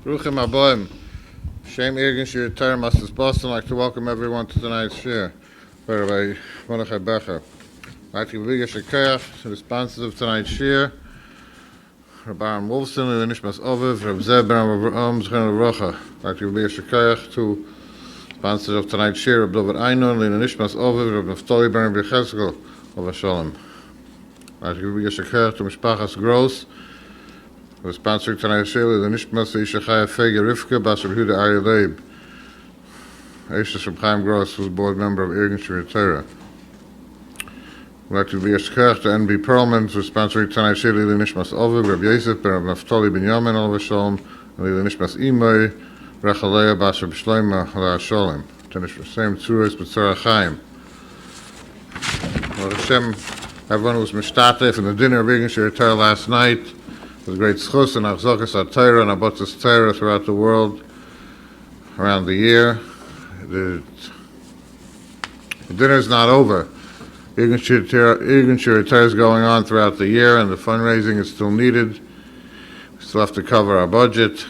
Bruchim Aboim. Shem Irgin Shir Terem Mastis Boston. I'd like to welcome everyone to tonight's shir by Rabbi Mordechai Becher. I'd like to give a shekayach to the sponsors of tonight's shir. Rabbi Wolfson, Lili Nishmas Oviv, Rabbi Zeb, Rabbi Zchen Rocha. I'd like to give a shekayach to sponsors of tonight's shir, Rabbi David Einon, Lili Nishmas Oviv, Rabbi Naftali, Rabbi Cheskel, Ova Shalom. I'd like to give a shekayach to Mishpachas Gross. We're sponsoring tonight's shir, Lili Nishmas Isha Chaya Fege Rivka, Bas Rabbi Huda Ari Leib. Eishes Rabbi Chaim Gross was board member of Irgin Shir Torah. We'd like to be a shekach to NB Perlman, who's sponsoring tonight's shir, Lili Nishmas Oviv, Rabbi Yosef, Rabbi Naftali Ben Yamin, Ova Shalom, and Lili Nishmas Imoi, Rachalea, Bas Rabbi Shloima, Hala Shalom. Tanish Shem Tzuris, B'tzara Chaim. Well, Hashem, everyone who was mishtatef in the dinner of Irgin Shir Torah last night, with great schus and achzokas HaTorah and abotzas Torah throughout the world, around the year. The dinner is not over. Irgin Shir Torah is going on throughout the year, and the fundraising is still needed. We still have to cover our budget.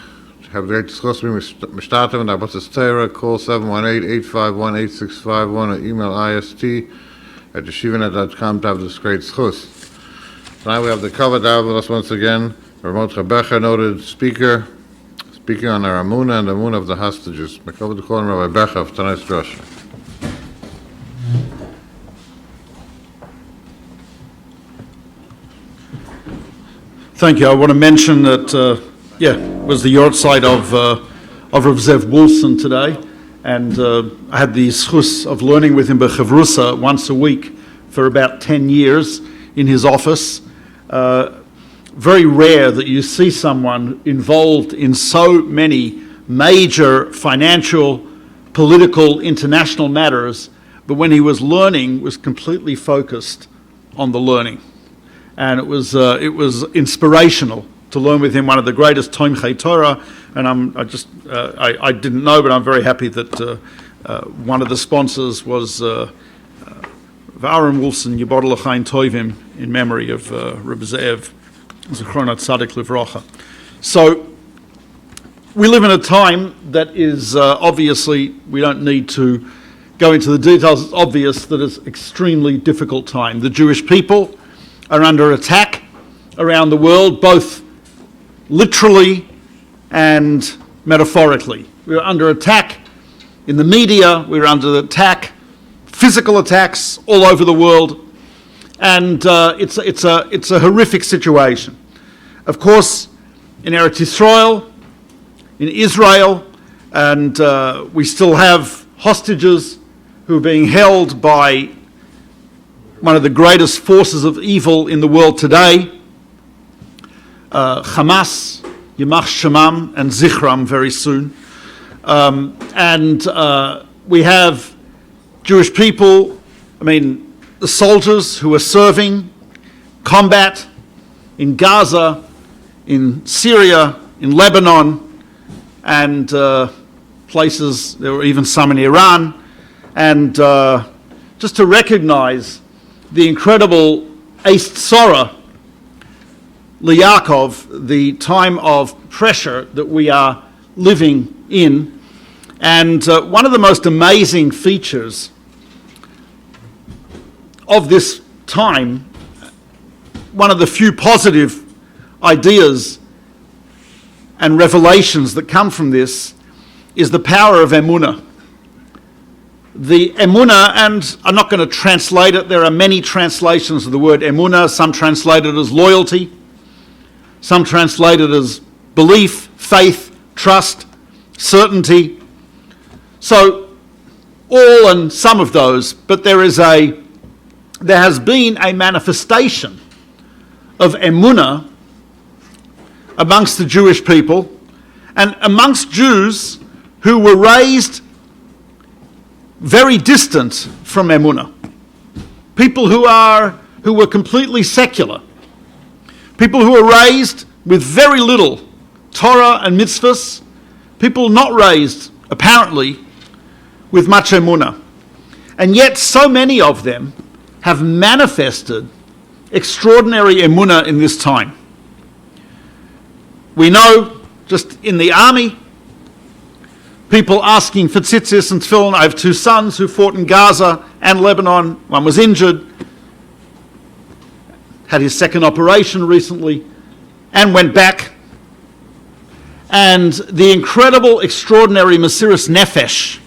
Have great schus mishtatem and abotzas Torah. Call 718-851-8651 or email ist@yeshivanet.com to have this great schus. Tonight we have the cover down with us once again. Mordechai Becher, noted speaker, speaking on our emuna and the Emunah of the Hostages. I cover the call on Rabbi Becher of tonight's drasha. Thank you. I want to mention that, it was the yahrzeit of Rav Zev Wolfson today, and I had the schus of learning with him b'chavrusa once a week for about 10 years in his office. Very rare that you see someone involved in so many major financial, political, international matters, but when he was learning, was completely focused on the learning. And it was inspirational to learn with him, one of the greatest Tomchei Torah, and I didn't know, but I'm very happy that one of the sponsors was Aaron Wolfson, Yibod L'chaim Tovim, in memory of Rabbi Zev, Zichronat Tzadik Livrocha. So we live in a time that is obviously, we don't need to go into the details, it's obvious that it's an extremely difficult time. The Jewish people are under attack around the world, both literally and metaphorically. We're under attack in the media, we're under attack, physical attacks all over the world, and it's a horrific situation. Of course, in Eretz Yisrael, in Israel, and we still have hostages who are being held by one of the greatest forces of evil in the world today, Hamas, Yamach Shemam, and Zichram very soon. We have Jewish people, the soldiers who are serving combat in Gaza, in Syria, in Lebanon, and places, there were even some in Iran, and just to recognize the incredible Eist Sora, Liyakov, the time of pressure that we are living in. And one of the most amazing features of this time, one of the few positive ideas and revelations that come from this, is the power of emuna. The emuna, and I'm not going to translate it, there are many translations of the word emuna, some translate it as loyalty, some translate it as belief, faith, trust, certainty. So, all and some of those, but there has been a manifestation of emuna amongst the Jewish people and amongst Jews who were raised very distant from emuna. People who were completely secular. People who were raised with very little Torah and mitzvahs. People not raised, apparently, with much emuna. And yet so many of them have manifested extraordinary emuna in this time. We know, just in the army, people asking for tzitzis and tefillin. I have two sons who fought in Gaza and Lebanon. One was injured, had his second operation recently, and went back. And the incredible, extraordinary Mesiras Nefesh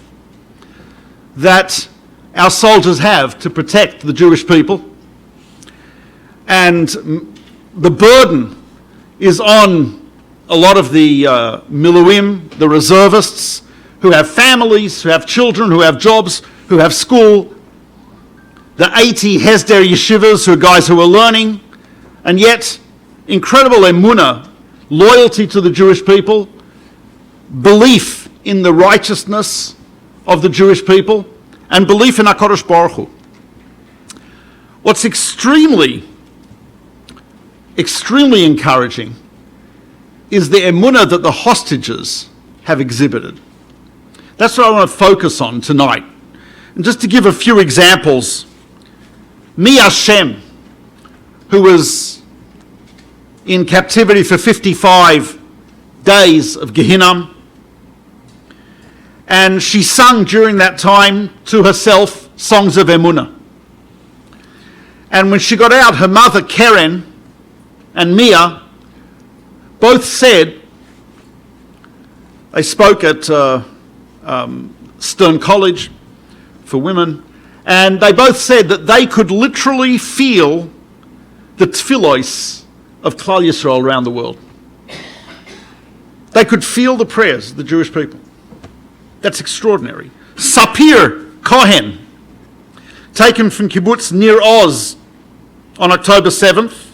that our soldiers have to protect the Jewish people. And the burden is on a lot of the miluim, the reservists, who have families, who have children, who have jobs, who have school, the 80 Hesder yeshivas, who are guys who are learning, and yet incredible emuna, loyalty to the Jewish people, belief in the righteousness of the Jewish people, and belief in HaKadosh Baruch Hu. What's extremely encouraging is the emuna that the hostages have exhibited. That's what I want to focus on tonight. And just to give a few examples, Mi Hashem, who was in captivity for 55 days of Gehinnom, and she sung during that time to herself songs of emuna. And when she got out, her mother Keren and Mia both said, they spoke at Stern College for women, and they both said that they could literally feel the tefillos of Klal Yisrael around the world. They could feel the prayers of the Jewish people. That's extraordinary. Sapir Kohen, taken from kibbutz Nir Oz on October 7th.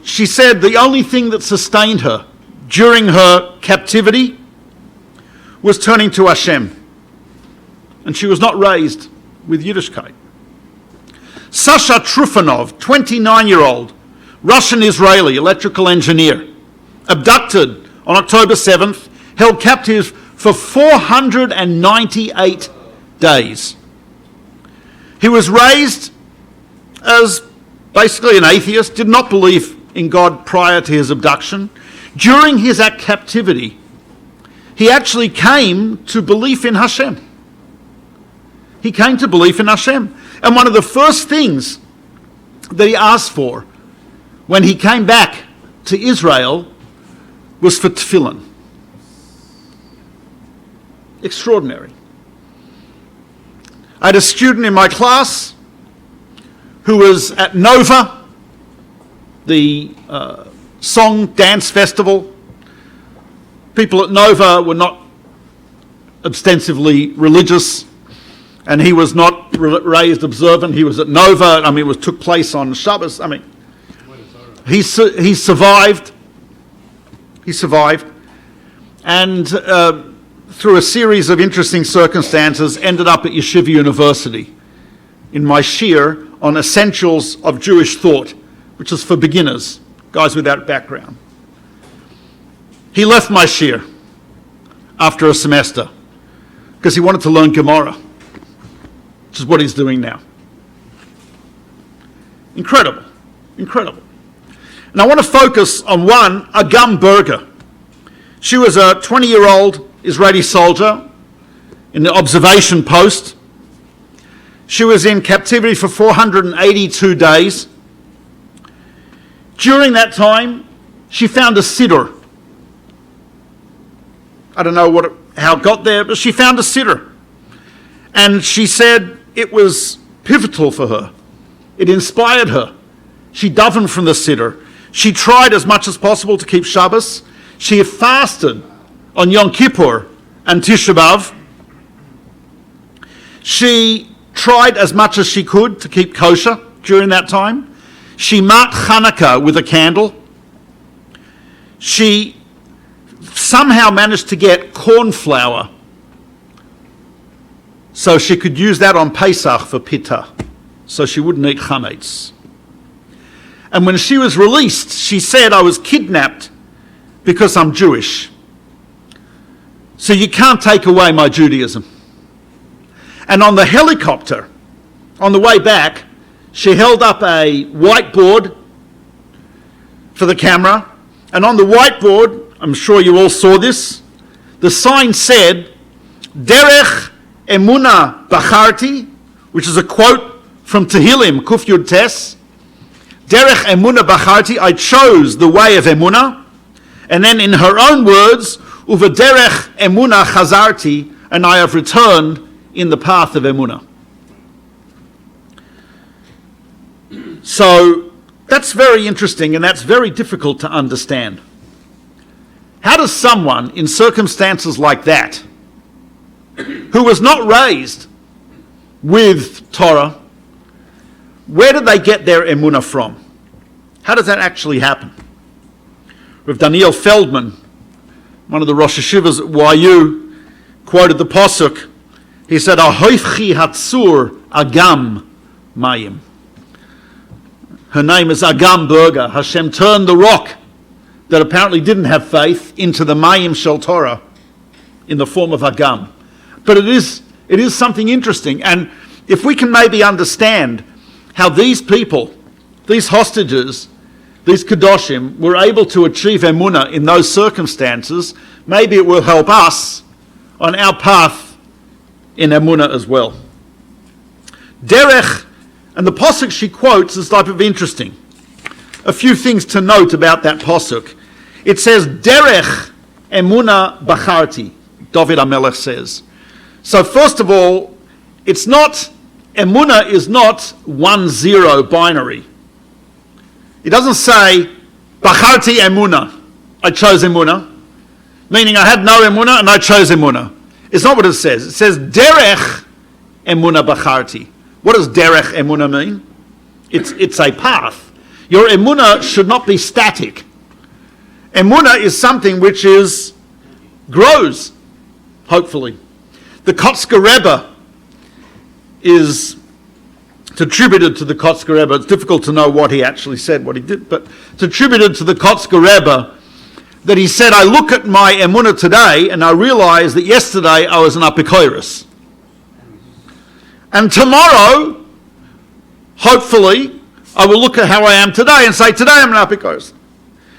She said the only thing that sustained her during her captivity was turning to Hashem. And she was not raised with Yiddishkeit. Sasha Trufanov, 29-year-old, Russian-Israeli electrical engineer, abducted on October 7th, held captive for 498 days. He was raised as basically an atheist, did not believe in God prior to his abduction. During his captivity, he actually came to belief in Hashem. He came to belief in Hashem. And one of the first things that he asked for when he came back to Israel was for tefillin. Extraordinary. I had a student in my class who was at Nova, the song dance festival. People at Nova were not ostensively religious, and he was not raised observant. He was at Nova. I mean, it took place on Shabbos. I mean, he survived. He survived, and through a series of interesting circumstances, ended up at Yeshiva University in my shiur on essentials of Jewish thought, which is for beginners, guys without background. He left my shiur after a semester because he wanted to learn Gemara, which is what he's doing now. Incredible, incredible. And I want to focus on one, Agam Berger. She was a 20-year-old Israeli soldier in the observation post. She was in captivity for 482 days. During that time, she found a siddur. I don't know how it got there, but she found a siddur. And she said it was pivotal for her. It inspired her. She davened from the siddur. She tried as much as possible to keep Shabbos. She had fasted on Yom Kippur and Tisha B'Av. She tried as much as she could to keep kosher during that time. She marked Hanukkah with a candle. She somehow managed to get corn flour so she could use that on Pesach for Pittah, so she wouldn't eat chametz. And when she was released, she said, I was kidnapped because I'm Jewish. So you can't take away my Judaism. And on the helicopter, on the way back, she held up a whiteboard for the camera, and on the whiteboard, I'm sure you all saw this, the sign said, Derech emuna bacharti, which is a quote from Tehillim, Kuf Yud Tes. Derech emuna bacharti, I chose the way of emuna. And then in her own words, Uvaderech emuna chazarti, and I have returned in the path of emuna. So that's very interesting, and that's very difficult to understand. How does someone in circumstances like that, who was not raised with Torah, where did they get their emuna from? How does that actually happen? Rav Daniel Feldman, one of the Rosh Hashivas at YU, quoted the Pasuk. He said, Ahoifchi hatzur agam mayim. Her name is Agam Berger. Hashem turned the rock that apparently didn't have faith into the mayim shel Torah in the form of Agam. But it is something interesting. And if we can maybe understand how these people, these hostages, these Kedoshim, were able to achieve emuna in those circumstances, maybe it will help us on our path in emuna as well. Derech, and the posuk she quotes is type of interesting. A few things to note about that posuk. It says, Derech emuna bacharti, David HaMelech says. So first of all, it's not, emuna is not 1-0 binary. It doesn't say, Bacharti emuna, I chose emuna, meaning I had no emuna and I chose emuna. It's not what it says. It says, Derech emuna bacharti. What does derech emuna mean? It's a path. Your emuna should not be static. Emuna is something which grows, hopefully. The Kotzker Rebbe is attributed to the Kotzker Rebbe. It's difficult to know what he actually said, what he did, but it's attributed to the Kotzker Rebbe that he said, I look at my emuna today and I realize that yesterday I was an apikoros. And tomorrow, hopefully, I will look at how I am today and say, today I'm an apikoros.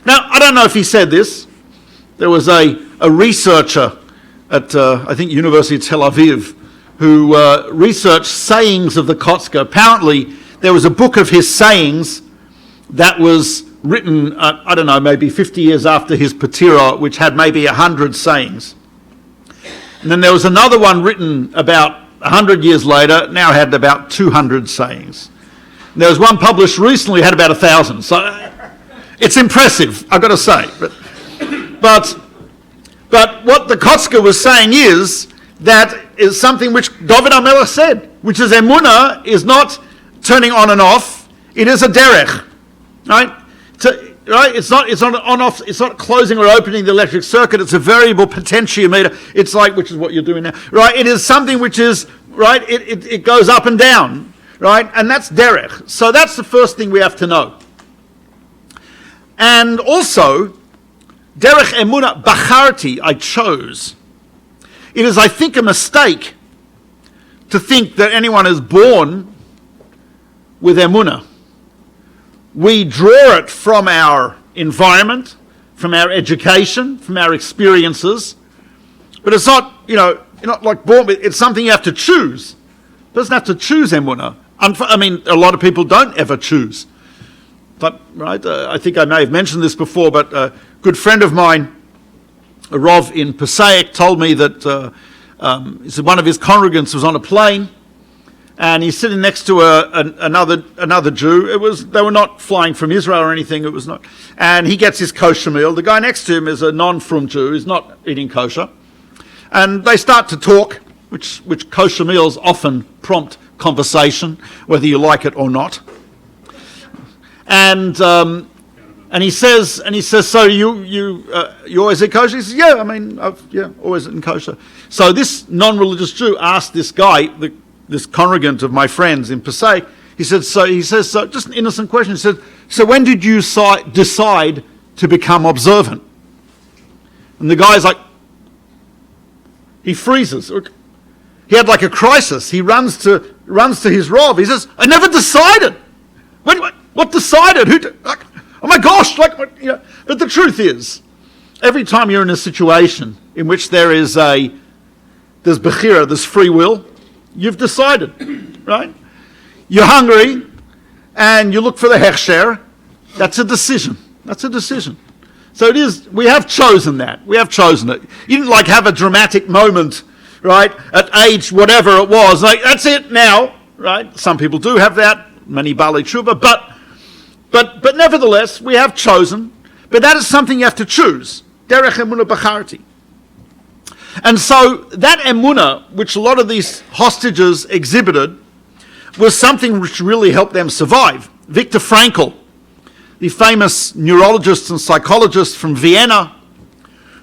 Now, I don't know if he said this. There was a researcher at, I think, University of Tel Aviv, who researched sayings of the Kotzker. Apparently, there was a book of his sayings that was written, I don't know, maybe 50 years after his Patira, which had maybe 100 sayings. And then there was another one written about 100 years later, now had about 200 sayings. And there was one published recently, had about 1,000. So it's impressive, I've got to say. But what the Kotzker was saying is, that is something which David HaMelech said, which is emuna is not turning on and off, it is a derech, right? Right? It's not on off. It's not closing or opening the electric circuit. It's a variable potentiometer. It's like, which is what you're doing now, right? It is something which is right. It goes up and down, right? And that's derech. So that's the first thing we have to know. And also, derech emuna bacharti, I chose. It is, I think, a mistake to think that anyone is born with emuna. We draw it from our environment, from our education, from our experiences. But it's not, you're not like born with, it's something you have to choose. It doesn't have to choose emuna. I mean, a lot of people don't ever choose. But, right, I think I may have mentioned this before, but a good friend of mine, a Rav in Passaic, told me that he said one of his congregants was on a plane, and he's sitting next to another Jew. They were not flying from Israel or anything. It was not. And he gets his kosher meal. The guy next to him is a non-frum Jew. He's not eating kosher. And they start to talk, which kosher meals often prompt conversation, whether you like it or not. And he says, so you always eat kosher? He says, yeah, I mean, I've always eaten kosher. So this non-religious Jew asked this guy, this congregant of my friends in Passaic, he says, just an innocent question. He said, so when did you decide to become observant? And the guy's like, he freezes. He had like a crisis. He runs to runs to his Rav. He says, I never decided. What decided? Oh my gosh! But the truth is, every time you're in a situation in which there's Becher, there's free will, you've decided, right? You're hungry, and you look for the Hechsher. That's a decision. So it is, we have chosen that. We have chosen it. You didn't have a dramatic moment, right, at age whatever it was. That's it now, right? Some people do have that, many Bali Tshuva, but nevertheless, we have chosen. But that is something you have to choose. Derech emuna bacharti. And so that emuna, which a lot of these hostages exhibited, was something which really helped them survive. Viktor Frankl, the famous neurologist and psychologist from Vienna,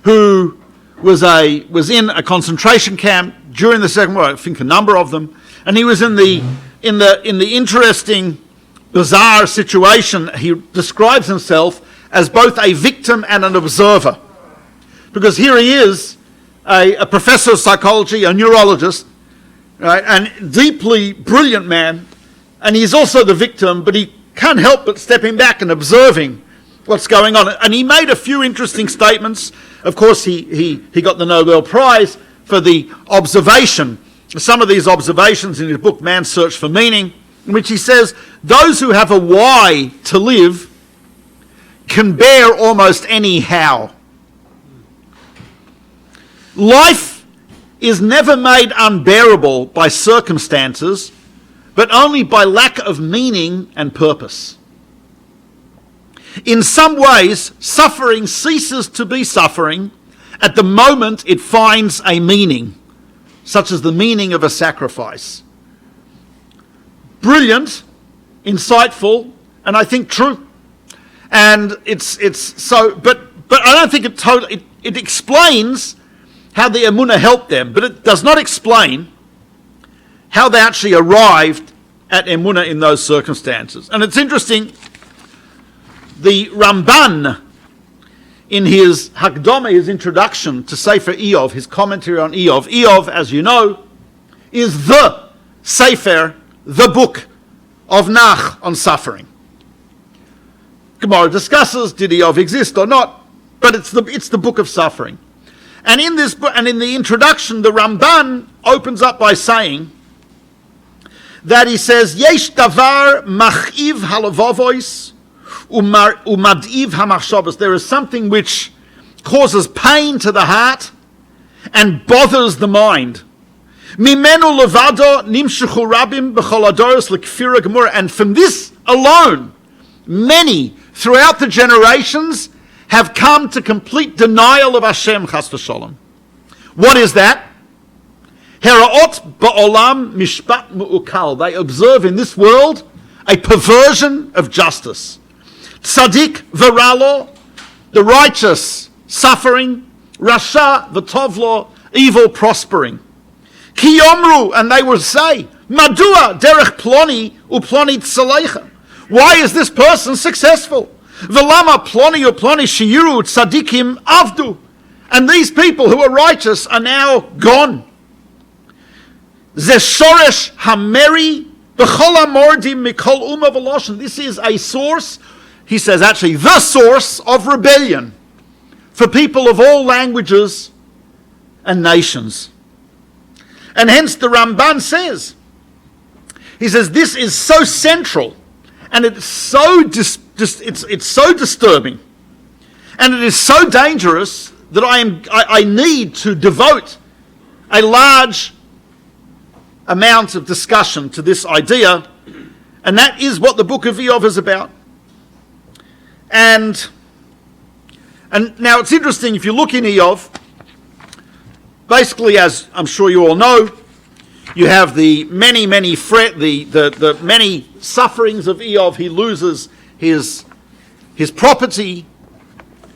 who was in a concentration camp during the Second World War, I think a number of them, and he was in the interesting, bizarre situation. He describes himself as both a victim and an observer, because here he is, a professor of psychology, a neurologist, right, and deeply brilliant man, and he's also the victim, but he can't help but stepping back and observing what's going on. And he made a few interesting statements. Of course, he got the Nobel Prize for the observation. Some of these observations in his book, Man's Search for Meaning, in which he says, those who have a why to live can bear almost any how. Life is never made unbearable by circumstances, but only by lack of meaning and purpose. In some ways, suffering ceases to be suffering at the moment it finds a meaning, such as the meaning of a sacrifice. Brilliant, insightful, and I think true. And it's so, but I don't think it explains how the emuna helped them, but it does not explain how they actually arrived at emuna in those circumstances. And it's interesting, the Ramban, in his Hakdama, his introduction to Sefer Eov, his commentary on Eov, as you know, is the Sefer, the book of Nach on suffering. Gemara discusses, did Eov exist or not, but it's the book of suffering. And in this book, and in the introduction, the Ramban opens up by saying that he says, Yesh davar mach'iv halavovois umad'iv hamachshavos. There is something which causes pain to the heart and bothers the mind. Mimenu levado nimshechu rabim b'chol hadoros lekfira gemura. And from this alone, many throughout the generations have come to complete denial of Hashem, chas v'sholom. What is that? Heraot ba'olam mishpat mu'ukal. They observe in this world a perversion of justice. Tzadik v'ralo, the righteous suffering. Rasha v'tovlo, evil prospering. Ki yomru, and they will say, Madua derech ploni uploni tzalecha. Why is this person successful? V'lama ploni uploni shiyiru tzadikim avdu. And these people who are righteous are now gone. Zeshoresh hameri b'chol hamordim mikol uma v'loshen. This is a source, he says actually the source of rebellion for people of all languages and nations. And hence the Ramban says, he says this is so central and it's so it's so disturbing and it is so dangerous that I need to devote a large amount of discussion to this idea, and that is what the book of Eov is about. And now it's interesting, if you look in Eov, basically, as I'm sure you all know, you have the many sufferings of Eov. He loses his property,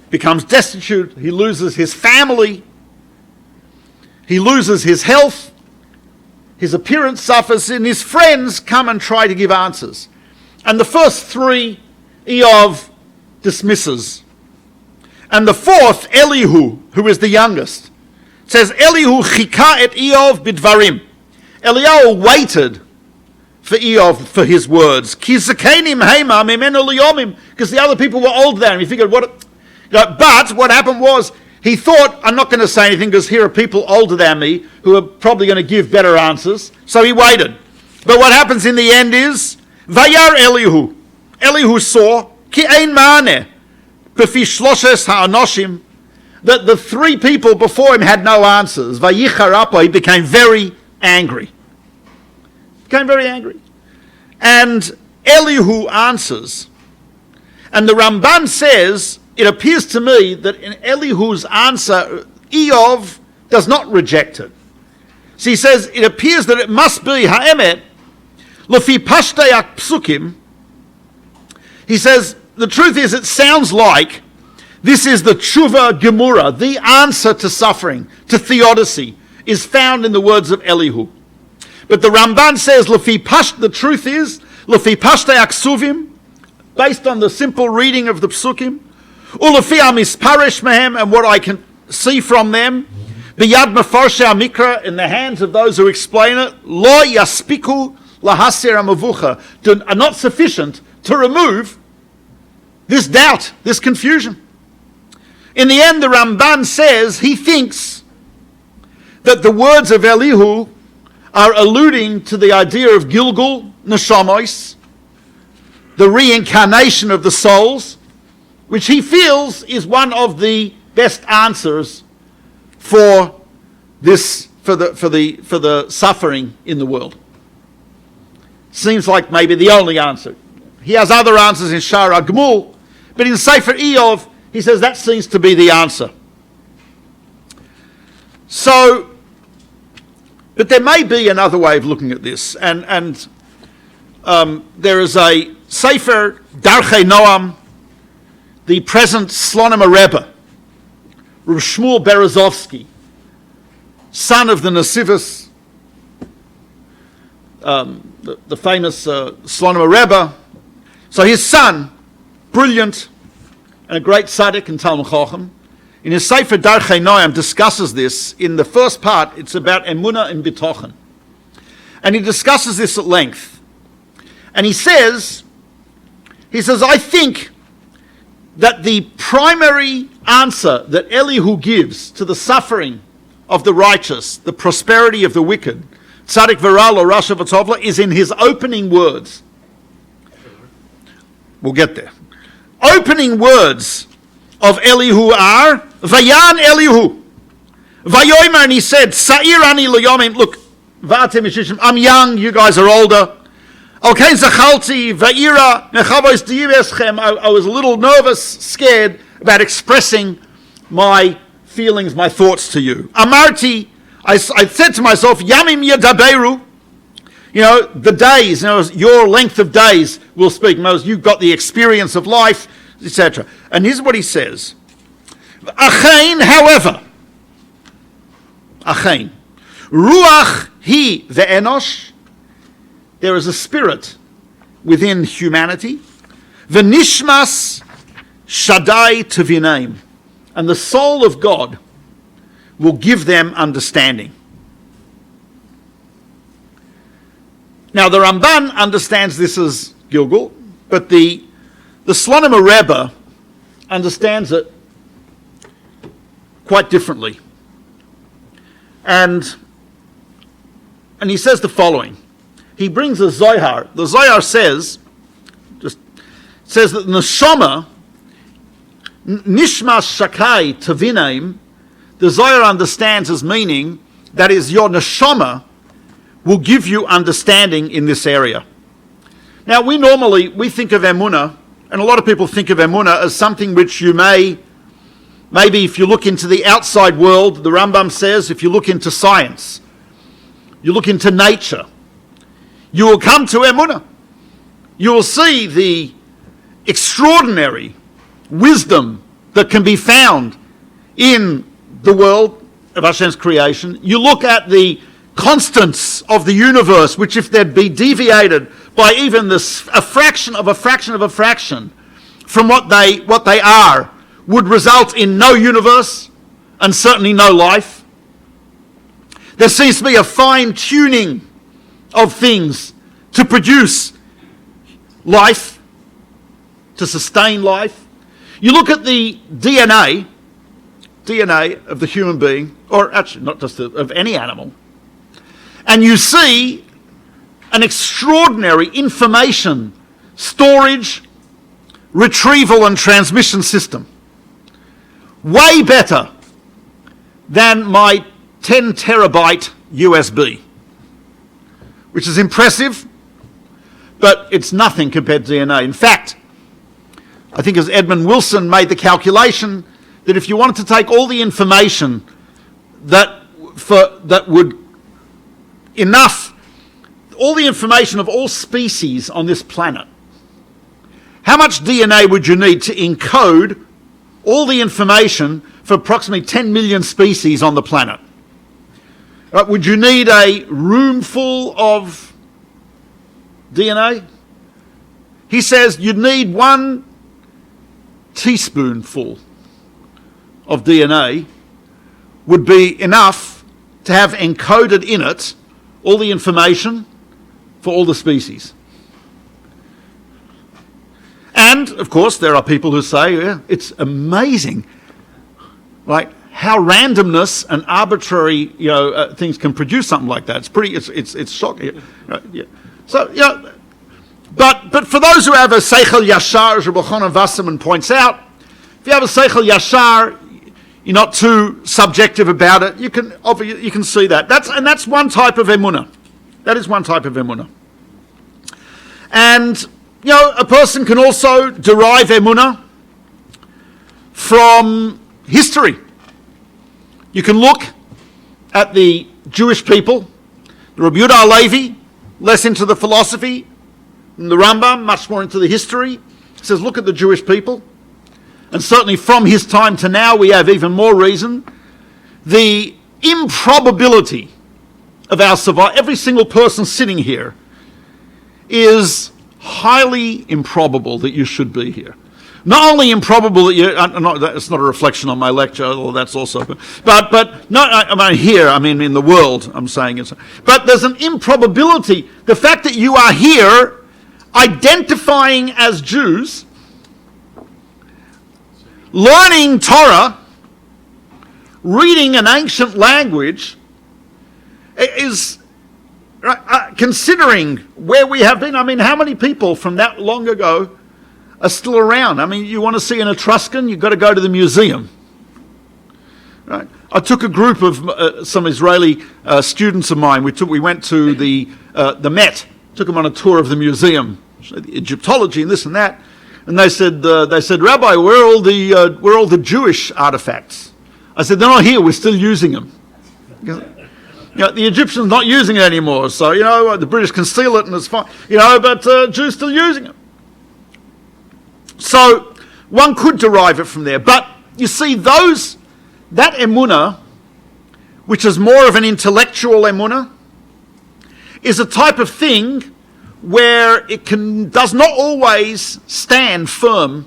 becomes destitute, he loses his family, he loses his health, his appearance suffers, and his friends come and try to give answers. And the first three, Eov dismisses. And the fourth, Elihu, who is the youngest, says, Elihu chika et Eov bidvarim. Eliyahu waited for Eov for his words. Because the other people were older than him. He figured, but what happened was, he thought, I'm not going to say anything because here are people older than me who are probably going to give better answers. So he waited. But what happens in the end is, Vayar Elihu. Elihu saw, Ki ein ma'aneh, b'fi shloshes ha'anoshim, that the three people before him had no answers. Vayichar apo, he became very angry. Became very angry. And Elihu answers. And the Ramban says, it appears to me that in Elihu's answer, Eov does not reject it. So he says, it appears that it must be ha'emet, lefi pashtayak psukim. He says, the truth is, it sounds like this is the tshuva gemura, the answer to suffering, to theodicy, is found in the words of Elihu. But the Ramban says, the truth is, lefi pashtayak suvim, based on the simple reading of the psukim, ulefi amisparish mehem, and what I can see from them, biyad mefarshei mikra, in the hands of those who explain it, lo yaspiku lahasir amavucha, are not sufficient to remove this doubt, this confusion. In the end, the Ramban says he thinks that the words of Elihu are alluding to the idea of Gilgul, Neshamos, the reincarnation of the souls, which he feels is one of the best answers for this, for the suffering in the world. Seems like maybe the only answer. He has other answers in Shar Agmul, but in Sefer Eov, he says that seems to be the answer. So, but there may be another way of looking at this, and there is a Sefer Darchei Noam, the present Slonim Rebbe, Rav Shmuel Berezovsky, son of the Nesivos, the famous Slonim Rebbe. So his son, brilliant and a great tzaddik and Talmud Chacham, in his Sefer Darchei Noam discusses this. In the first part, it's about emuna and bitochen. And he discusses this at length. And he says, I think that the primary answer that Elihu gives to the suffering of the righteous, the prosperity of the wicked, tzaddik v'ra lo rasha v'tovla, is in his opening words. We'll get there. Opening words of Elihu are, Vayan Elihu, Vayomer, and he said, Sa'ir ani l'yomim, look, V'atem yishishim, I'm young, you guys are older. Okay, Zachalti, Va'ira, Nechavos diyeschem, I was a little nervous, scared about expressing my feelings, my thoughts to you. Amarti, I said to myself, Yamim yadaberu, the days, your length of days will speak. You've got the experience of life, etc. And here's what he says. Achein, however, Achein, Ruach hi ve'enosh, there is a spirit within humanity, V'nishmas Shaddai Tevinaim, and the soul of God will give them understanding. Now the Ramban understands this as Gilgul, but the Slonim Rebbe understands it quite differently. And he says the following. He brings a Zohar. The Zohar says that the Neshama, Nishmas Shakai Tevinaim, the Zohar understands as meaning, that is, your Neshama will give you understanding in this area. Now, we think of emuna, and a lot of people think of emuna as something which you maybe if you look into the outside world, the Rambam says, if you look into science, you look into nature, you will come to emuna. You will see the extraordinary wisdom that can be found in the world of Hashem's creation. You look at the constants of the universe, which if they'd be deviated by even a fraction of a fraction of a fraction from what they are, would result in no universe and certainly no life. There seems to be a fine tuning of things to produce life, to sustain life. You look at the DNA of the human being, or actually not just of any animal, and you see an extraordinary information storage, retrieval and transmission system. Way better than my 10 terabyte USB, which is impressive, but it's nothing compared to DNA. In fact, I think as Edmund Wilson made the calculation that if you wanted to take all the information that would enough, all the information of all species on this planet, how much DNA would you need to encode all the information for approximately 10 million species on the planet? Would you need a room full of DNA? He says you'd need 1 teaspoonful of DNA would be enough to have encoded in it all the information for all the species. And, of course, there are people who say, yeah, it's amazing, like how randomness and arbitrary, things can produce something like that. It's shocking. Yeah. So, but for those who have a seichel yashar, as Rabbi Chanan Wasserman points out, if you have a seichel yashar, you're not too subjective about it. You can see that. That's one type of emuna. That is one type of emuna. And a person can also derive emuna from history. You can look at the Jewish people, the Rabbi Yehuda Halevi, less into the philosophy, and the Rambam, much more into the history. He says, look at the Jewish people. And certainly from his time to now, we have even more reason. The improbability of our survival, every single person sitting here, is highly improbable that you should be here. Not only improbable that you, it's not a reflection on my lecture, although that's also, but not, I mean in the world, I'm saying it. But there's an improbability. The fact that you are here, identifying as Jews, learning Torah, reading an ancient language, is considering where we have been. I mean, how many people from that long ago are still around? I mean, you want to see an Etruscan, you've got to go to the museum. Right? I took a group of some Israeli students of mine. We went to the Met, took them on a tour of the museum, the Egyptology and this and that. And they said, Rabbi, where are all the Jewish artifacts? I said, they're not here. We're still using them. The Egyptians not using it anymore. So the British can steal it and it's fine. But Jews still using it. So one could derive it from there. But you see, that emuna, which is more of an intellectual emuna, is a type of thing where it does not always stand firm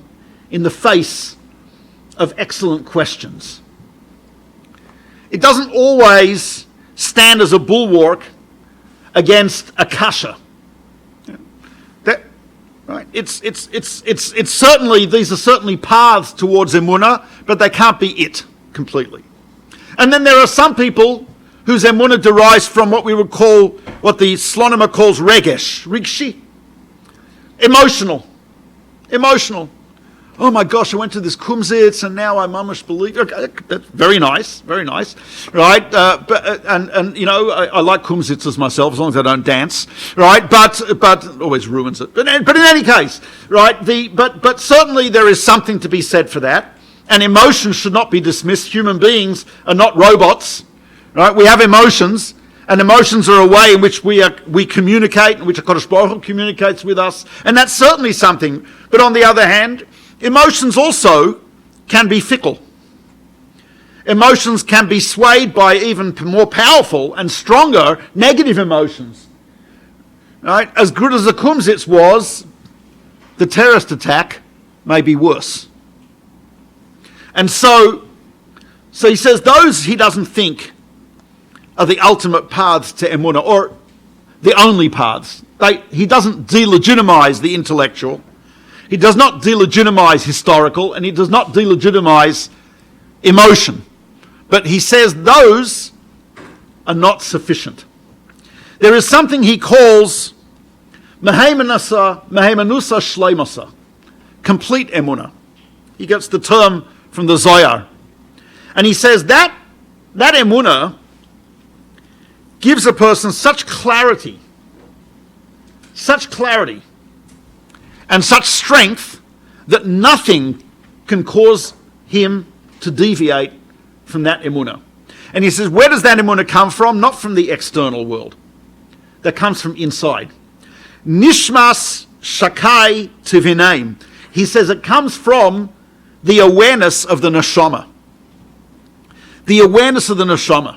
in the face of excellent questions. It doesn't always stand as a bulwark against a kasha. Right? It's certainly, these are certainly paths towards emuna, but they can't be it completely. And then there are some people whose emuna derives from what we would call, what the Slonimer calls regesh, rigshi, emotional. Oh my gosh, I went to this kumzitz and now I mamish believe. Okay, that's very nice, right? I like kumzitzes myself as long as I don't dance, right? But it always ruins it. But in any case, right? But certainly there is something to be said for that, and emotions should not be dismissed. Human beings are not robots, right? We have emotions. And emotions are a way in which we communicate, in which HaKadosh Baruch Hu communicates with us, and that's certainly something. But on the other hand, emotions also can be fickle. Emotions can be swayed by even more powerful and stronger negative emotions. Right? As good as the Kumzitz was, the terrorist attack may be worse. And so he says those he doesn't think are the ultimate paths to emuna, or the only paths he doesn't delegitimize the intellectual, he does not delegitimize historical, and he does not delegitimize emotion. But he says those are not sufficient. There is something he calls mehemenusa shleimosa, complete emuna. He gets the term from the Zohar. And he says that emuna gives a person such clarity, and such strength that nothing can cause him to deviate from that emuna. And he says, where does that emuna come from? Not from the external world. That comes from inside. Nishmas shakai tivinaim. He says it comes from the awareness of the neshama. The awareness of the neshama.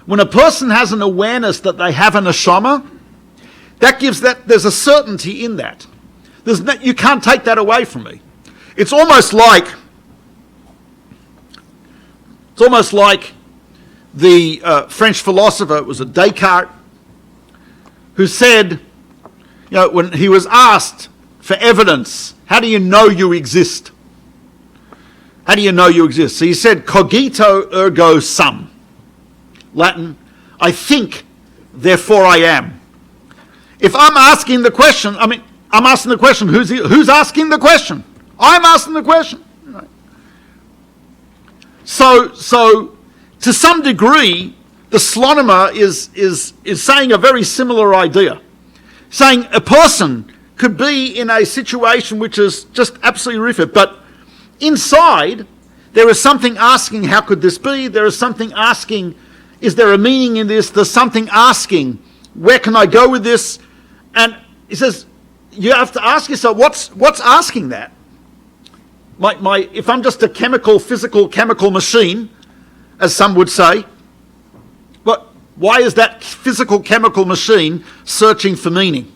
When a person has an awareness that they have a neshama, there's a certainty in that. You can't take that away from me. It's almost like the French philosopher, it was a Descartes, who said, when he was asked for evidence, how do you know you exist? How do you know you exist? So he said, cogito ergo sum. Latin, I think, therefore I am. If I'm asking the question, I'm asking the question, who's asking the question? I'm asking the question. Right. So to some degree, the Slonimer is saying a very similar idea. Saying a person could be in a situation which is just absolutely horrific, but inside there is something asking, how could this be? There is something asking, is there a meaning in this? There's something asking, where can I go with this? And he says, you have to ask yourself, what's asking that? If I'm just a physical chemical machine, as some would say, why is that physical chemical machine searching for meaning?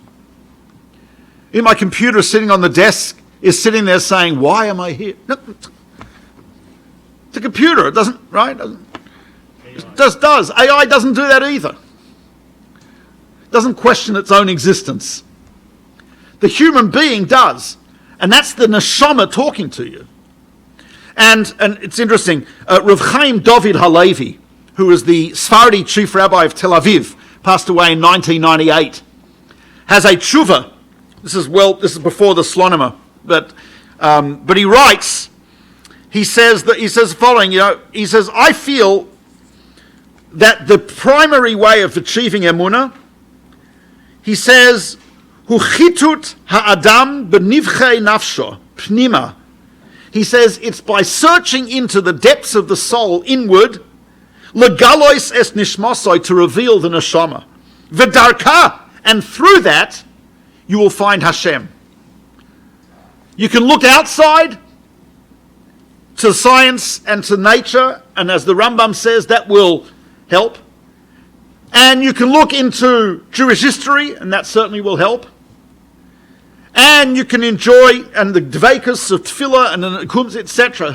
In my computer sitting on the desk is sitting there saying, why am I here? No, it's a computer, it doesn't, right? It just does. AI doesn't do that either. It doesn't question its own existence. The human being does. And that's the neshama talking to you. And it's interesting, Rav Chaim David Halevi, who was the Sephardi chief rabbi of Tel Aviv, passed away in 1998, has a tshuva. This is before the Slonimer, but he writes. He says the following. He says, I feel that the primary way of achieving emuna, he says, hu chitut ha'adam benivchei nafsho pnima. He says it's by searching into the depths of the soul inward, legalois es nishmasoi, to reveal the neshama. V'darka, and through that, you will find Hashem. You can look outside to science and to nature, and as the Rambam says, that will help. And you can look into Jewish history, and that certainly will help. And you can enjoy, and the dveikus of tefillah and the kums, etc.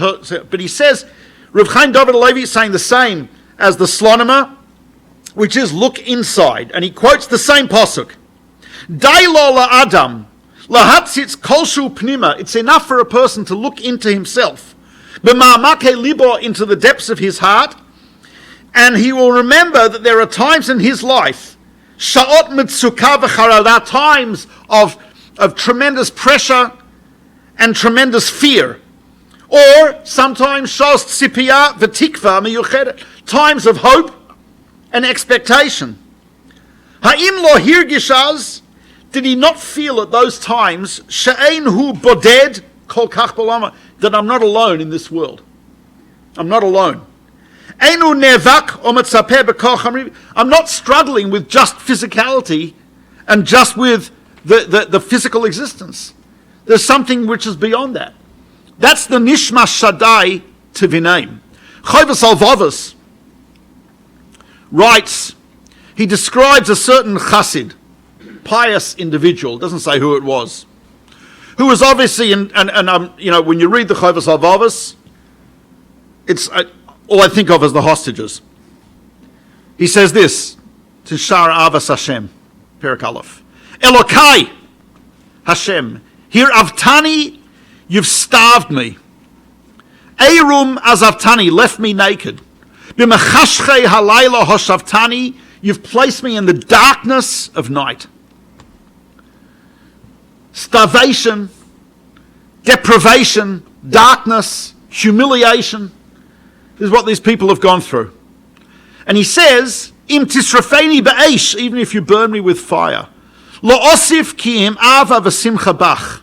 But he says, Rav Chaim David Halevi is saying the same as the Slonimer, which is look inside. And he quotes the same pasuk. Dai lo la'adam, lahatzitz kolshu pnima. It's enough for a person to look into himself. B'ma'amake libo, into the depths of his heart. And he will remember that there are times in his life, sha'ot mitzuka v'charada, times of tremendous pressure and tremendous fear. Or sometimes shos tzipiyah v'tikva miyuchedet, times of hope and expectation. Ha'im lo hirgishaz, did he not feel at those times, she'ein hu boded kol kach bolama, that I'm not alone in this world. I'm not alone. Einu nevak o metzapeh b'kol chamri, I'm not struggling with just physicality and just with the physical existence. There's something which is beyond that. That's the nishma shaddai tivinaim. Chovos Halevavos writes, he describes a certain chassid, pious individual, doesn't say who it was, who was obviously, when you read the Chovos Halevavos, it's all I think of as the hostages. He says this to Shar Avas Hashem, Perek Aleph. Elokai, Hashem, here avtani, you've starved me. Eirum azavtani, left me naked. B'mechashchei halayla hoshavtani, you've placed me in the darkness of night. Starvation, deprivation, darkness, humiliation is what these people have gone through. And he says, Im tisrafeni ba'esh, even if you burn me with fire. Lo osif ki im ava v'simcha bach.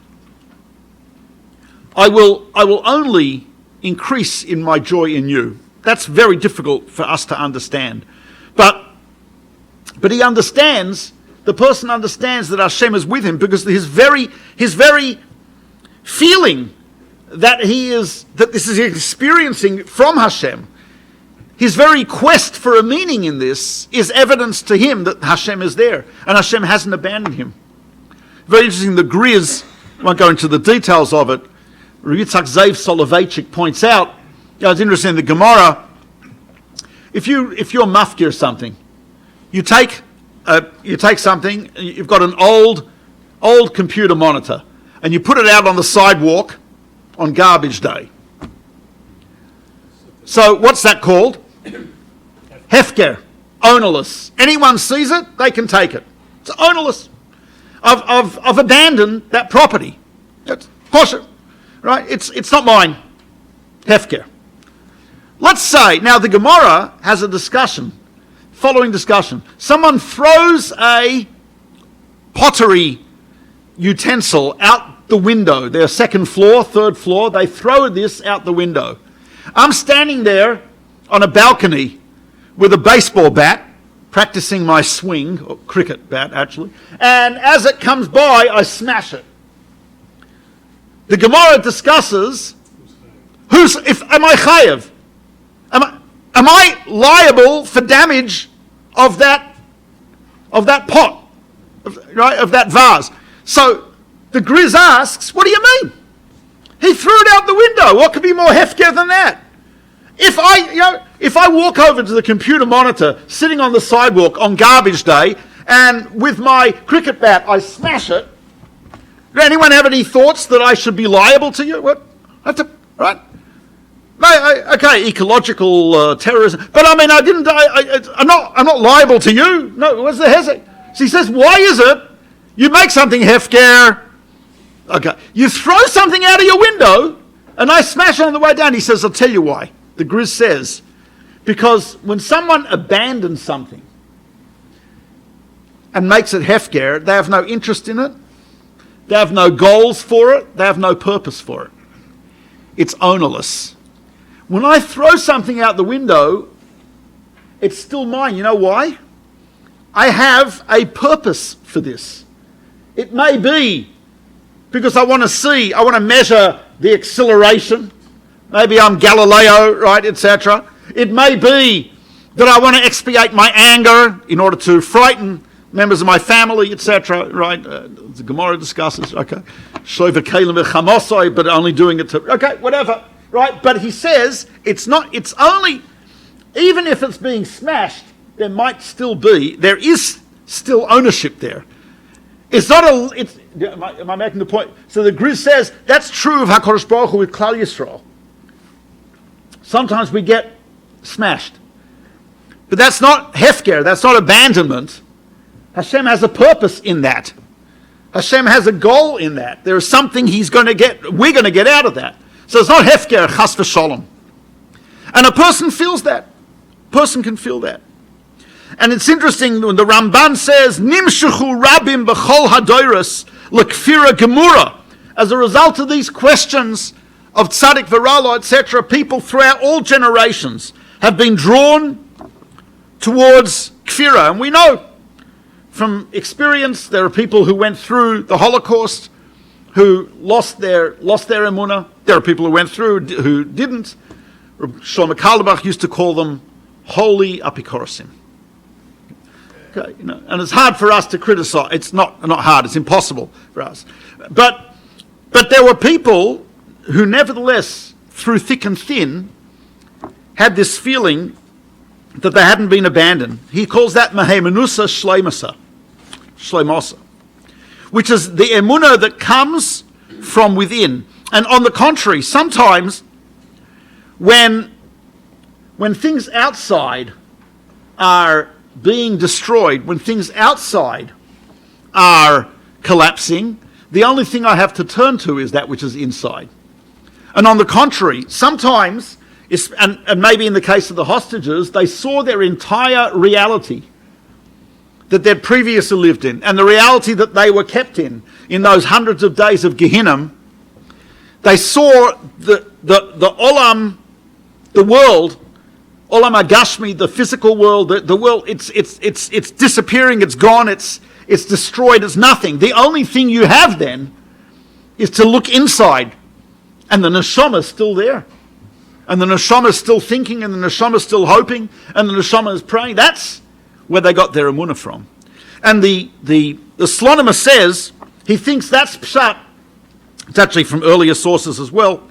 I will only increase in my joy in you. That's very difficult for us to understand. But he understands, the person understands that Hashem is with him because his very feeling that this is experiencing from Hashem, his very quest for a meaning in this is evidence to him that Hashem is there and Hashem hasn't abandoned him. Very interesting, the Griz, I won't go into the details of it, Yitzhak Zev Soloveitchik points out, it's interesting in the Gemara, if you're mafkir something, you take something, you've got an old computer monitor, and you put it out on the sidewalk on garbage day. So what's that called? Hefker, ownerless. Anyone sees it, they can take it. It's ownerless. I've abandoned that property. It's kosher, right? It's not mine. Hefker. Let's say, now the Gemara has a discussion, following discussion. Someone throws a pottery utensil out the window. Their second floor, third floor, they throw this out the window. I'm standing there on a balcony with a baseball bat, practicing my swing, or cricket bat actually, and as it comes by, I smash it. The Gemara discusses, am I chayev? Am I liable for damage of that pot, of that vase? So the Griz asks, what do you mean? He threw it out the window. What could be more hefker than that? If I walk over to the computer monitor sitting on the sidewalk on garbage day and with my cricket bat I smash it, does anyone have any thoughts that I should be liable to you? What? Right? No, okay, ecological terrorism. But I mean, I'm not liable to you. No, what's the hezek? So he says, why is it you make something hefker? Okay, you throw something out of your window, and I smash it on the way down. He says, I'll tell you why. The Griz says, because when someone abandons something and makes it hefker, they have no interest in it. They have no goals for it. They have no purpose for it. It's ownerless. When I throw something out the window, it's still mine. You know why? I have a purpose for this. It may be because I want to measure the acceleration. Maybe I'm Galileo, right, etc. It may be that I want to expiate my anger in order to frighten members of my family, etc. Right? The Gemara discusses, okay, but only doing it to, okay, whatever. Right, but he says it's only, even if it's being smashed, there is still ownership there. It's not am I making the point? So the Griz says that's true of HaKadosh Baruch Hu with Klal Yisrael. Sometimes we get smashed. But that's not hefker, that's not abandonment. Hashem has a purpose in that. Hashem has a goal in that. There is something we're going to get out of that. So it's not hefker, chas v'sholom. And a person feels that. Person can feel that. And it's interesting when the Ramban says, Nimshuchu rabim b'chol hadoros l'kfira gemura. As a result of these questions of tzaddik v'ralo, etc., people throughout all generations have been drawn towards kfira. And we know from experience there are people who went through the Holocaust who lost their emuna. There are people who went through who didn't. Shlomo Carlebach used to call them holy apikorasim. Okay, and it's hard for us to criticize. It's not hard. It's impossible for us. But there were people who, nevertheless, through thick and thin, had this feeling that they hadn't been abandoned. He calls that mehemenusa shleimasa. which is the emuna that comes from within. And on the contrary, sometimes when things outside are being destroyed, when things outside are collapsing, the only thing I have to turn to is that which is inside. And on the contrary, sometimes, and maybe in the case of the hostages, they saw their entire reality that they'd previously lived in, and the reality that they were kept in those hundreds of days of Gehinnom. They saw the olam, the world, olam agashmi, the physical world, the world. It's disappearing. It's gone. It's destroyed. It's nothing. The only thing you have then is to look inside, and the neshama is still there, and the neshama is still thinking, and the neshama is still hoping, and the neshama is praying. That's where they got their emuna from. And the Slonimer says he thinks that's pshat. It's actually from earlier sources as well.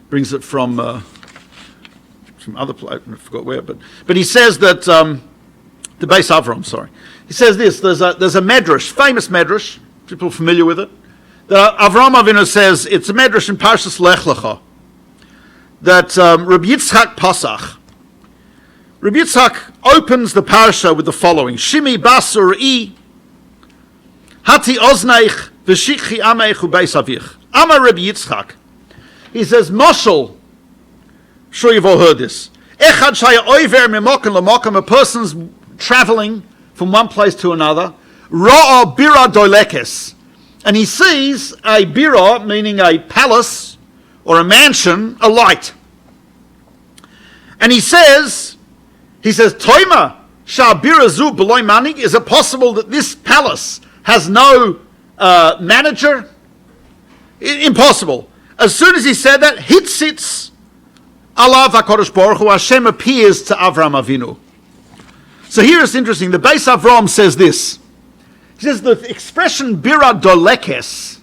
Brings it from other place. I forgot where, but he says that the Beis Avram. Sorry, he says this. There's a medrash, famous medrash. People are familiar with it. That Avram Avinu says it's a medrash in Parshas Lech Lecha. That Rabbi Yitzchak Pasach. Rabbi Yitzchak opens the parasha with the following: Shimi basur I hati ozneich v'shikchi ameich ubeis avich. Amar Rabbi Yitzchak. He says, Moshel, sure you've all heard this. Echad shaya oiver mimokan lamokan, a person's traveling from one place to another. Ra'a bira doilekes. And he sees a bira, meaning a palace or a mansion, a light. And he says, Toima, sha bira zu beloy manig, is it possible that this palace has no manager? Impossible. As soon as he said that, hitzitz alav HaKadosh Baruch Hu, Hashem appears to Avram Avinu. So here it's interesting. The Beis Avram says this. He says the expression bira dolekes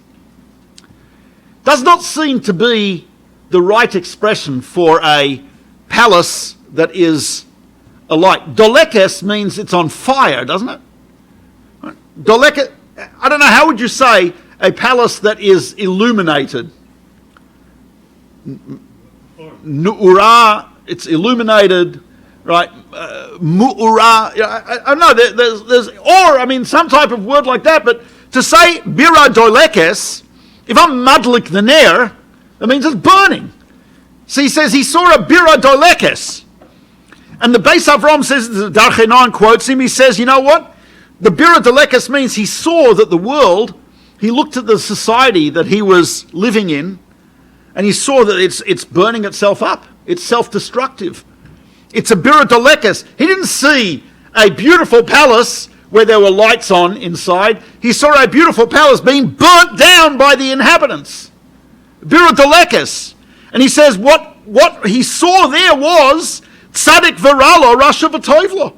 does not seem to be the right expression for a palace that is a light. Dolekes means it's on fire, doesn't it? Dolekes, I don't know, how would you say a palace that is illuminated? Nu'ura, it's illuminated, right? Mu'ura, I don't know, there's, or, I mean, some type of word like that, but to say bira dolekes, if I'm madlik the ner, that means it's burning. So he says he saw a bira dolekes. And the Beis Avram says, the Darchenon quotes him, he says, you know what? The bira dolekes means he saw that the world, he looked at the society that he was living in, and he saw that it's burning itself up. It's self-destructive. It's a bira dolekes. He didn't see a beautiful palace where there were lights on inside. He saw a beautiful palace being burnt down by the inhabitants. Bira dolekes. And he says what he saw there was tzadik v'ralo rasha v'toivlo.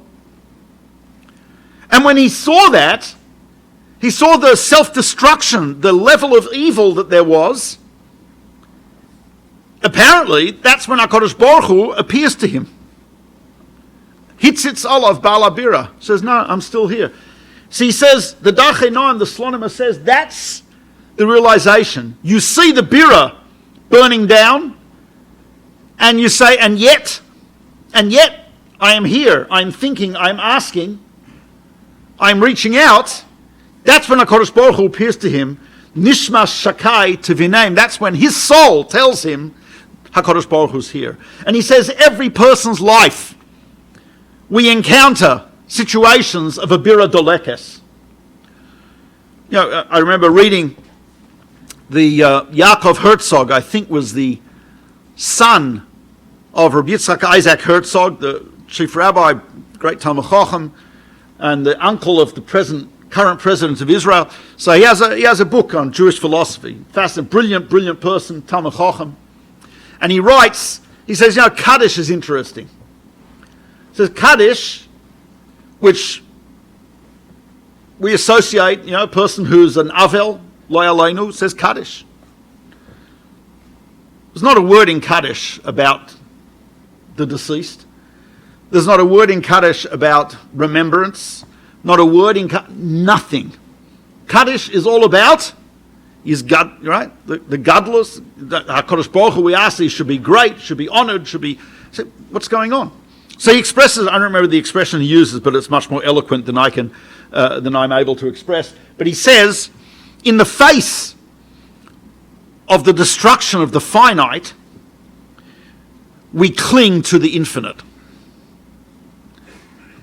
And when he saw that, he saw the self-destruction, the level of evil that there was. Apparently, that's when HaKadosh Baruch Hu appears to him. Hitzitz olav ba'al abira. Says, no, I'm still here. So he says, the Darchenon, the Slonimer says, that's the realization. You see the bira burning down, and you say, and yet, I am here, I'm thinking, I'm asking, I'm reaching out. That's when HaKadosh Baruch Hu appears to him. Nishmas shakai tevinem. That's when his soul tells him HaKadosh Baruch Hu's here. And he says every person's life we encounter situations of a bira dolekes. You know, I remember reading the Yaakov Herzog, I think was the son of Rabbi Yitzchak Isaac Herzog, the chief rabbi, great Talmud Chacham, and the uncle of the current president of Israel. So he has a book on Jewish philosophy. Fascinating, brilliant person, Talmud Chacham. And he writes, he says, you know, Kaddish is interesting. He says Kaddish, which we associate, you know, a person who's an Avel, Lo Aleinu, says Kaddish. There's not a word in Kaddish about the deceased. There's not a word in Kaddish about remembrance. Not a word in nothing. Kaddish is all about is God, right? The godless, HaKadosh Baruch Hu, we ask he should be great, should be honored, should be... So what's going on? So he expresses, I don't remember the expression he uses, but it's much more eloquent than I'm able to express. But he says, in the face of the destruction of the finite, we cling to the infinite.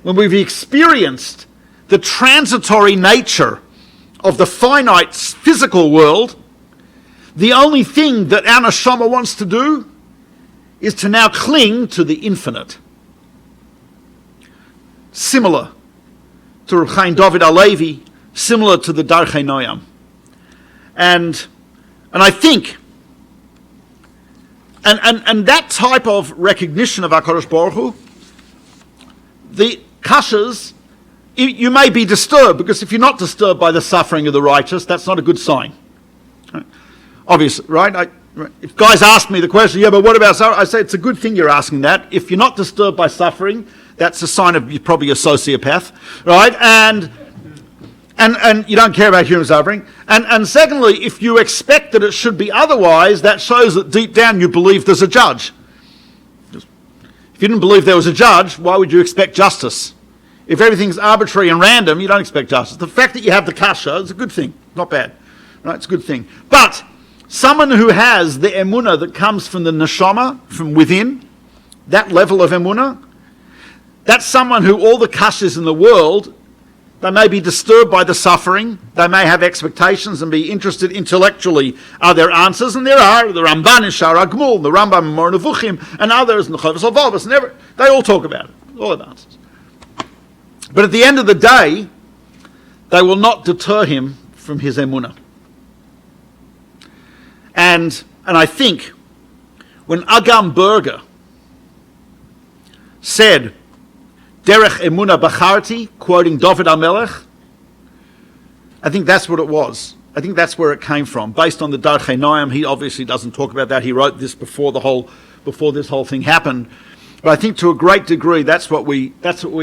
When we've experienced the transitory nature of the finite physical world, the only thing that our neshama wants to do is to now cling to the infinite. Similar to Reb Chaim David HaLevi, similar to the Darchei Noam. And I think, and that type of recognition of HaKadosh Baruch Hu, the kashas, you may be disturbed, because if you're not disturbed by the suffering of the righteous, that's not a good sign. Obviously, right? If guys ask me the question, yeah, but what about suffering? I say it's a good thing you're asking that. If you're not disturbed by suffering, that's a sign of you're probably a sociopath, right? And you don't care about human suffering. And secondly, if you expect that it should be otherwise, that shows that deep down you believe there's a judge. If you didn't believe there was a judge, why would you expect justice? If everything's arbitrary and random, you don't expect justice. The fact that you have the kasha is a good thing. Not bad. Right? It's a good thing. But someone who has the emuna that comes from the neshama, from within, that level of emuna, that's someone who all the kashas in the world, they may be disturbed by the suffering, they may have expectations and be interested intellectually, are there answers? And there are. The Ramban in Shar HaGmul, the Rambam in Moreh Nevuchim, and others, and the Chovos HaLevavos, and they all talk about it. All have answers. But at the end of the day, they will not deter him from his emuna. And I think when Agam Berger said, Derech emuna bacharti, quoting David HaMelech, I think that's what it was. I think that's where it came from. Based on the Darchei Noam, he obviously doesn't talk about that. He wrote this before this whole thing happened. But I think to a great degree, that's what we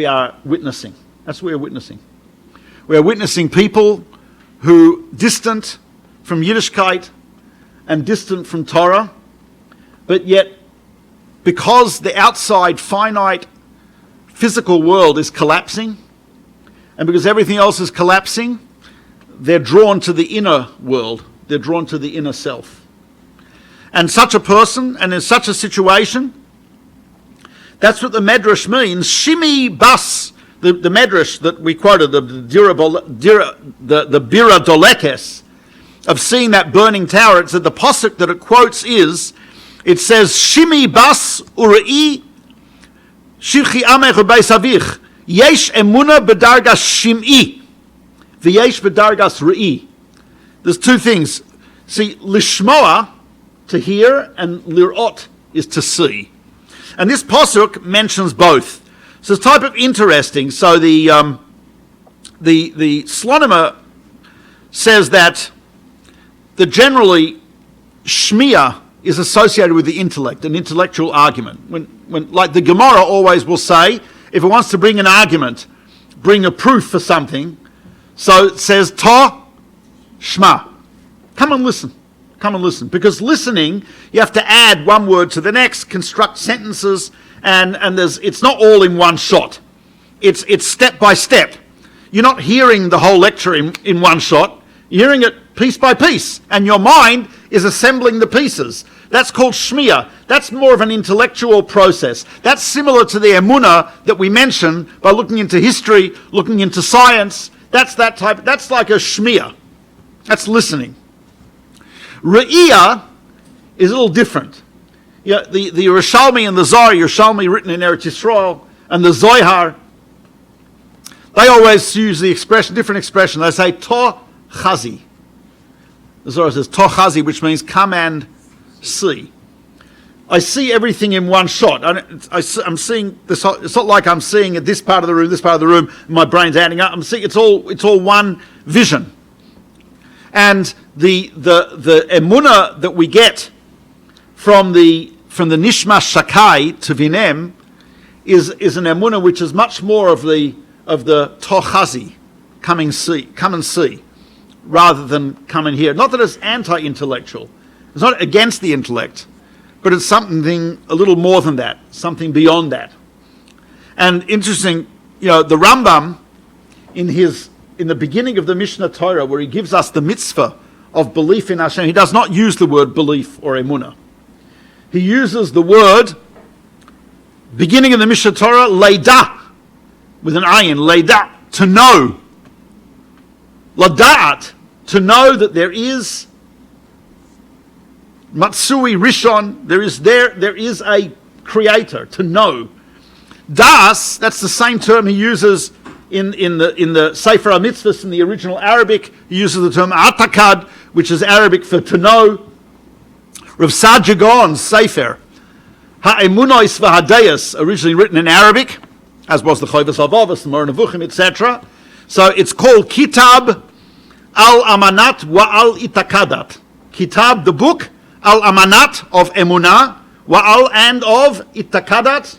are witnessing. That's what we're witnessing. We are witnessing people who distant from Yiddishkeit and distant from Torah, but yet because the outside finite physical world is collapsing, and because everything else is collapsing, they're drawn to the inner world. They're drawn to the inner self. And such a person, and in such a situation, that's what the Medrash means. Shimi Bas, the Medrash that we quoted, the Bira Dolekes, of seeing that burning tower, it's that the posuk that it quotes is, it says, Shimi Bas Ura'i Shirchi Amech Beis Avich, Yesh Emuna B'dargas Shim'i, V'yesh B'dargas Re'i. There's two things. See, Lishmoa, to hear, and Lirot is to see. And this posuk mentions both. So it's type of interesting. So the Slonimer says that generally Shmiya is associated with the intellect, an intellectual argument. When like the Gemara always will say, if it wants to bring an argument, bring a proof for something, so it says Ta Shma. Come and listen. Come and listen. Because listening, you have to add one word to the next, construct sentences, and it's not all in one shot. It's step by step. You're not hearing the whole lecture in one shot. You're hearing it piece by piece, and your mind is assembling the pieces. That's called shmiya. That's more of an intellectual process. That's similar to the emuna that we mentioned by looking into history, looking into science. That's like a shmiya. That's listening. Re'iyah is a little different. Yeah, the Yerushalmi and the Zohar, Yerushalmi written in Eretz Yisrael, and the Zohar, they always use the different expression. They say, To Chazi. The Zohar says, To Chazi, which means come and see. I see everything in one shot. I'm seeing this. It's not like I'm seeing this part of the room, this part of the room, and my brain's adding up. I'm seeing it's all one vision. And the emuna that we get from the nishma shakai to vinem is an emuna which is much more of the tochazi, come and see, rather than come in here. Not that it's anti-intellectual. It's not against the intellect, but it's something a little more than that, something beyond that. And interesting, the Rambam in the beginning of the Mishnah Torah, where he gives us the mitzvah of belief in Hashem, he does not use the word belief or emuna. He uses the word, beginning of the Mishnah Torah, leida, with an ayin, leida, to know. Lada'at, to know that there is Matsui Rishon, there is a creator, to know. Das, that's the same term he uses in the Sefer HaMitzvahs in the original Arabic. He uses the term atakad, which is Arabic for to know. Rav Saadia Gaon's Sefer, Ha'emunah V'Hadayas, originally written in Arabic, as was the Chovos HaLevavos, the Moreh Nevuchim, etc. So it's called Kitab al-Amanat wa'al Itakadat. Kitab, the book, al-Amanat of Emunah, wa'al and of Itakadat,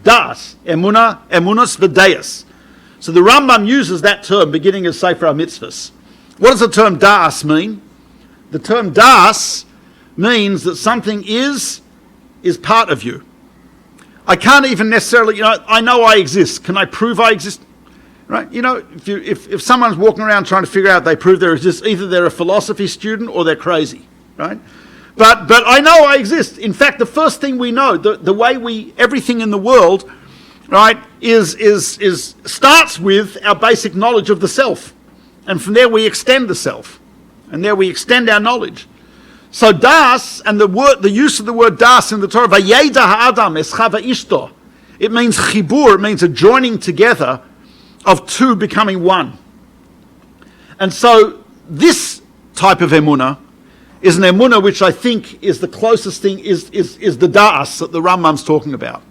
Das, Emunah, Emunas V'Dayas. So the Rambam uses that term beginning of Sefer HaMitzvahs. What does the term Das mean? The term Das means that something is part of you. I can't even necessarily, I know I exist. Can I prove I exist? Right? If someone's walking around trying to figure out they prove they exist, either they're a philosophy student or they're crazy, right? But I know I exist. In fact, the first thing we know, the way everything in the world, right, is starts with our basic knowledge of the self. And from there we extend the self. And there we extend our knowledge. So das, and the use of the word das in the Torah, vayeda ha'adam eschava ishto, it means chibur, it means a joining together of two becoming one. And so this type of emuna is an emuna which I think is the closest thing, is the das that the Rambam's talking about.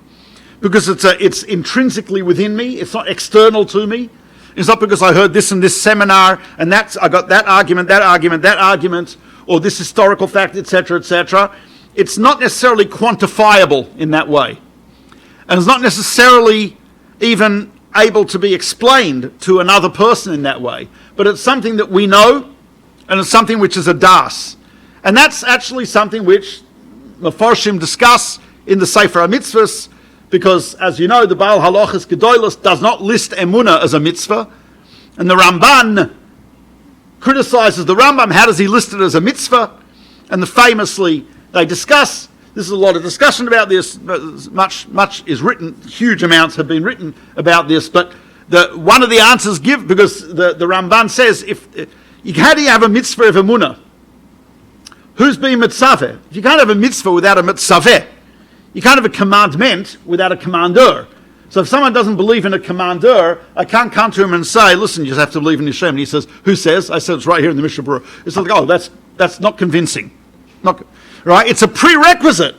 Because it's intrinsically within me, it's not external to me. It's not because I heard this in this seminar, and I got that argument, or this historical fact, etc., etc. It's not necessarily quantifiable in that way. And it's not necessarily even able to be explained to another person in that way. But it's something that we know, and it's something which is a das. And that's actually something which Mefarshim discuss in the Sefer HaMitzvahs, because, as you know, the Baal Halachas Gedolos does not list Emunah as a mitzvah, and the Ramban criticizes the Rambam. How does he list it as a mitzvah? And famously, they discuss, there's a lot of discussion about this, much is written, huge amounts have been written about this, but one of the answers because the Ramban says, how do you have a mitzvah of Emunah? Who's being mitzvah? If you can't have a mitzvah without a mitzvah, you can't have a commandment without a commander. So if someone doesn't believe in a commander, I can't come to him and say, listen, you just have to believe in Hashem. And he says, who says? I said, it's right here in the Mishnah Berurah. It's like, that's not convincing. Right? It's a prerequisite.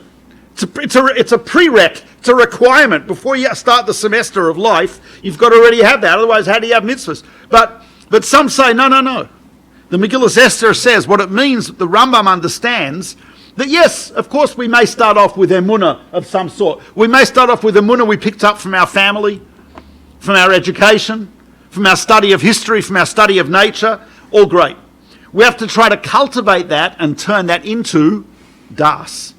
It's a prereq. It's a requirement. Before you start the semester of life, you've got to already have that. Otherwise, how do you have mitzvahs? But some say, no. The Megillah Esther says what it means, the Rambam understands, that yes, of course we may start off with emunah of some sort. We may start off with emunah we picked up from our family, from our education, from our study of history, from our study of nature. All great. We have to try to cultivate that and turn that into das,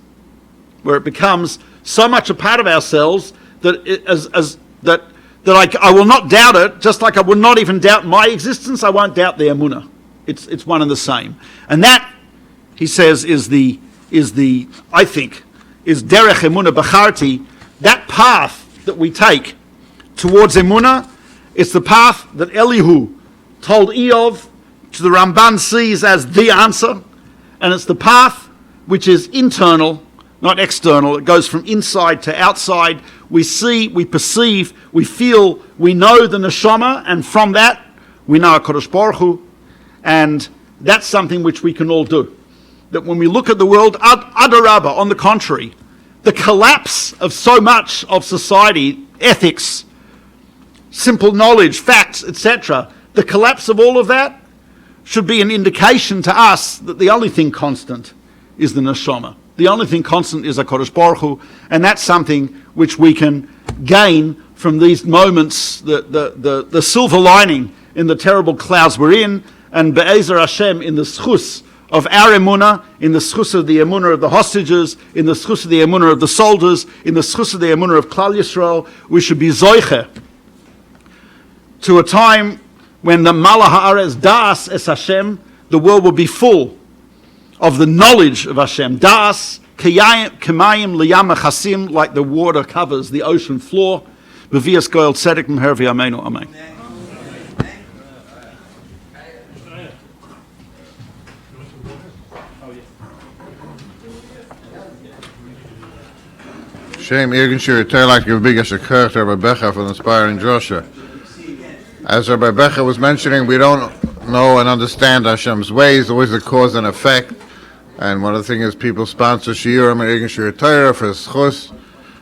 where it becomes so much a part of ourselves that I will not doubt it, just like I will not even doubt my existence. I won't doubt the emunah. It's one and the same. And that, he says, is I think, is derech emunah b'charti, that path that we take towards emunah. It's the path that Elihu told Eov, to the Ramban sees as the answer, and it's the path which is internal, not external. It goes from inside to outside. We see, we perceive, we feel, we know the neshama, and from that we know HaKadosh Baruch Hu, and that's something which we can all do. That when we look at the world, adarabah, on the contrary, the collapse of so much of society, ethics, simple knowledge, facts, etc., the collapse of all of that should be an indication to us that the only thing constant is the neshama. The only thing constant is HaKadosh Baruch Hu, and that's something which we can gain from these moments, the silver lining in the terrible clouds we're in, and Be'ezer Hashem in the schus of our emuna, in the schus of the Emunah of the hostages, in the schus of the Emunah of the soldiers, in the schus of the Emunah of Klal Yisrael, we should be zoiche to a time when the Malach Haaretz Das es Hashem, the world will be full of the knowledge of Hashem. Das Kemayim Liyam Chasim, like the water covers the ocean floor. B'vias Goel Tzedek Meher V'Yameinu Amen. Shem Irgenshir Intellect give big as a kirk to Rabbi Becher for the inspiring Joshua. As Rabbi Becher was mentioning, we don't know and understand Hashem's ways, always the cause and effect. And one of the things is people sponsor Shiurim and Irgenshir Torah for schus,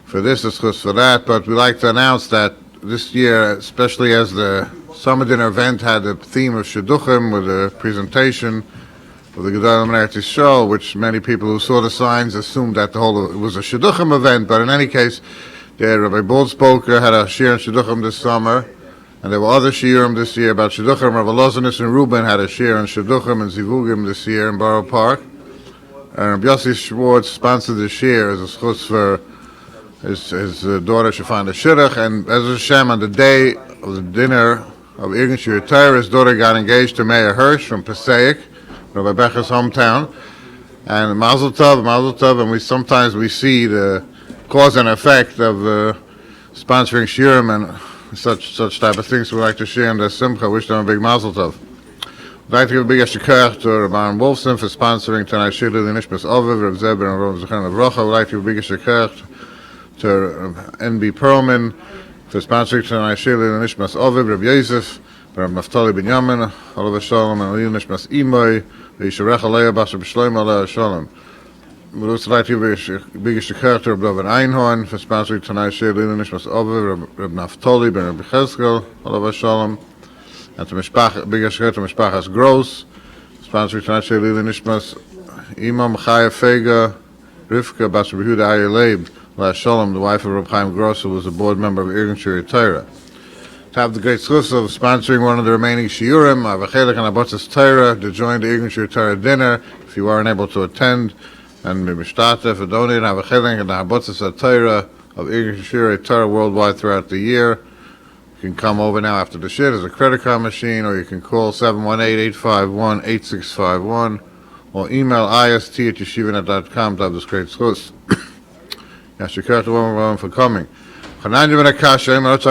for this, schus for that. But we like to announce that this year, especially as the summer dinner event had the theme of Shidduchim with a presentation of the Gedolim Eretz Yisrael, which many people who saw the signs assumed that it was a Shidduchim event, but in any case, Rabbi Boldspoker had a Shir and Shidduchim this summer, and there were other Shiurim this year about Shidduchim. Rabbi Lozanis and Reuben had a Shir and Shidduchim and Zivugim this year in Borough Park, and Rabbi Yossi Schwartz sponsored the Shir as a schutz for his daughter should find a Shidduch, and as Hashem, on the day of the dinner of Irgenshir Torah, his daughter got engaged to Meir Hirsch from Passaic, Rabbi Becher's hometown, and Mazel Tov, and we sometimes see the cause and effect of sponsoring shiurim and such type of things. We like to share in the Simcha. Wish them a big Mazel Tov. We'd like to give a big ashikach to Rabbi Wolfson for sponsoring tonight Shlita the Nishmas Aviv, Rav Zeber and Rav Zechan of Rocha. We'd like to give a big ashikach to NB Perlman for sponsoring tonight Shlita the Nishmas Aviv, Rav Yosef, Rav Naftali Ben Yamin, Olav Shalom, and Aliyah Nishmas Imoy. Yisharech Aleya Basar B'Shloim Aleya Shalom. We'd also like to give a big shikach to Rabbi Einhorn for sponsoring tonight's Shir Lila Nishmas Aviv, Rabbi Naftali Ben Rabbi Cheskel, Olav Shalom, and to big shikach to Mishpachas Gross, sponsoring tonight's Shir Lila Nishmas Imam Chaya Fega, Rivka Basar B'Yehuda Ayer Leib, Olav Shalom, the wife of Rabbi Chaim Gross, who was a board member of Irgenshir Torah. To have the great schus of sponsoring one of the remaining shiurim, Avachelek and Abotzes Torah, to join the Irgenshir Torah dinner, if you aren't able to attend, and Mishtate for donating Avachelek and the Abotzes Torah of Irgenshir Torah worldwide throughout the year. You can come over now after the shir. There's a credit card machine, or you can call 718-851-8651, or email ist@yeshivanet.com to have this great schus. Yashikar to one for coming. Chananya ben Akasha, Emunah Of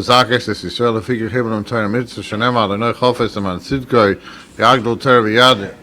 The Hostages, es Yisrael Lefikir Chibur Torah Mitzvah, Shenemar Adonai Chofetz Aman Tzidkoi, Yagdol Torah V'Yadeh.